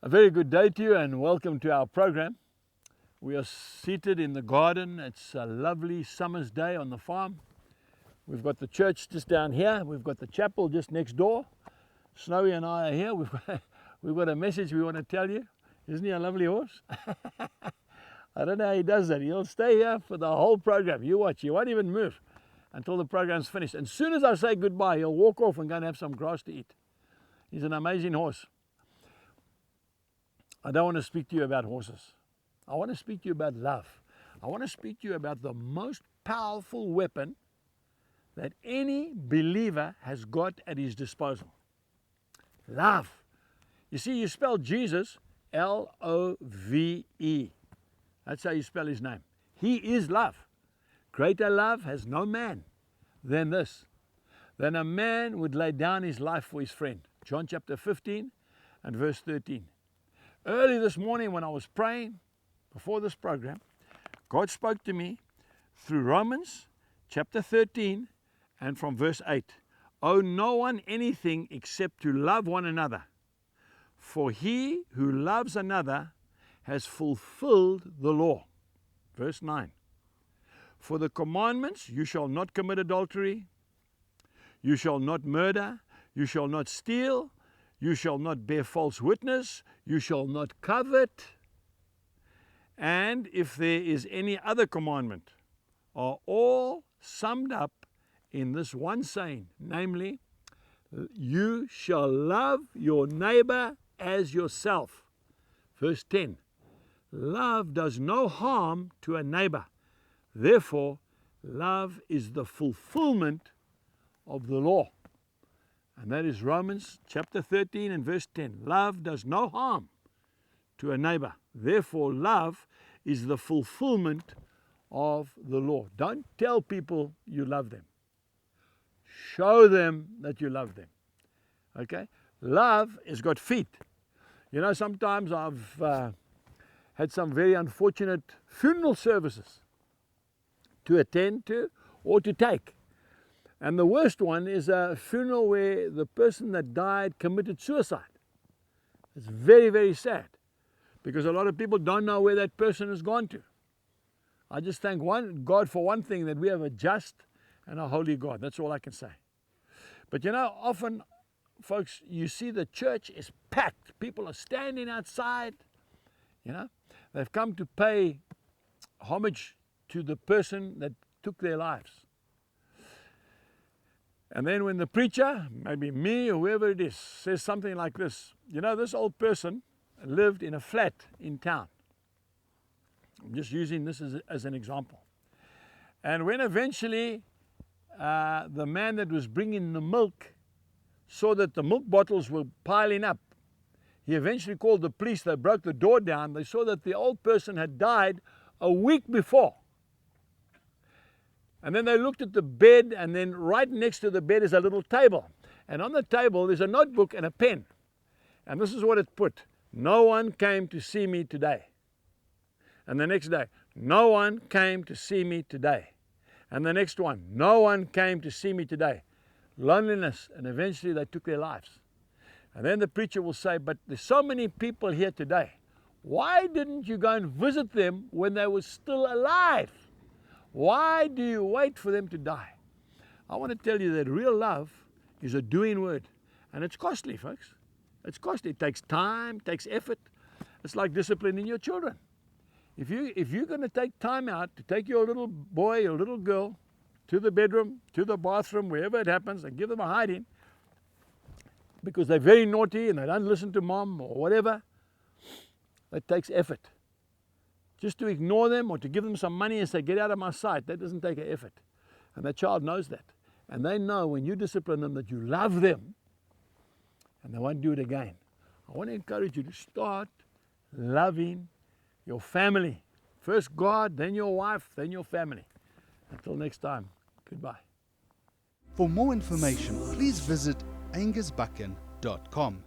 A very good day to you and welcome to our program. We are seated in the garden. It's a lovely summer's day on the farm. We've got the church just down here. We've got the chapel just next door. Snowy and I are here. We've got a message we want to tell you. Isn't he a lovely horse? I don't know how he does that. He'll stay here for the whole program. You watch. He won't even move until the program's finished. And as soon as I say goodbye, he'll walk off and go and have some grass to eat. He's an amazing horse. I don't want to speak to you about horses. I want to speak to you about love. I want to speak to you about the most powerful weapon that any believer has got at his disposal. Love. You see, you spell Jesus L-O-V-E. That's how you spell his name. He is love. Greater love has no man than this, than a man would lay down his life for his friend. John chapter 15 and verse 13. Early this morning when I was praying before this program, God spoke to me through Romans chapter 13 and from verse 8. Owe no one anything except to love one another. For he who loves another has fulfilled the law. Verse 9. For the commandments, you shall not commit adultery, you shall not murder, you shall not steal, you shall not bear false witness, you shall not covet. And if there is any other commandment, are all summed up in this one saying, namely, you shall love your neighbor as yourself. Verse 10, love does no harm to a neighbor. Therefore, love is the fulfillment of the law. And that is Romans chapter 13 and verse 10. Love does no harm to a neighbor. Therefore, love is the fulfillment of the law. Don't tell people you love them. Show them that you love them. Okay? Love has got feet. You know, sometimes I've had some very unfortunate funeral services to attend to or to take. And the worst one is a funeral where the person that died committed suicide. It's very, very sad because a lot of people don't know where that person has gone to. I just thank God for one thing, that we have a just and a holy God. That's all I can say. But you know, often, folks, you see the church is packed. People are standing outside. You know, they've come to pay homage to the person that took their lives. And then when the preacher, maybe me or whoever it is, says something like this, you know, this old person lived in a flat in town. I'm just using this as an example. And when eventually the man that was bringing the milk saw that the milk bottles were piling up, he eventually called the police. They broke the door down. They saw that the old person had died a week before. And then they looked at the bed, and then right next to the bed is a little table. And on the table there's a notebook and a pen. And this is what it put. No one came to see me today. And the next day, no one came to see me today. And the next one, no one came to see me today. Loneliness, and eventually they took their lives. And then the preacher will say, but there's so many people here today. Why didn't you go and visit them when they were still alive? Why do you wait for them to die? I want to tell you that real love is a doing word. And it's costly, folks. It's costly. It takes time, it takes effort. It's like disciplining your children. If you're going to take time out to take your little boy or little girl to the bedroom, to the bathroom, wherever it happens, and give them a hiding because they're very naughty and they don't listen to mom or whatever, that takes effort. Just to ignore them or to give them some money and say, get out of my sight, that doesn't take an effort. And that child knows that. And they know when you discipline them that you love them and they won't do it again. I want to encourage you to start loving your family. First God, then your wife, then your family. Until next time, goodbye. For more information, please visit angusbuchan.com.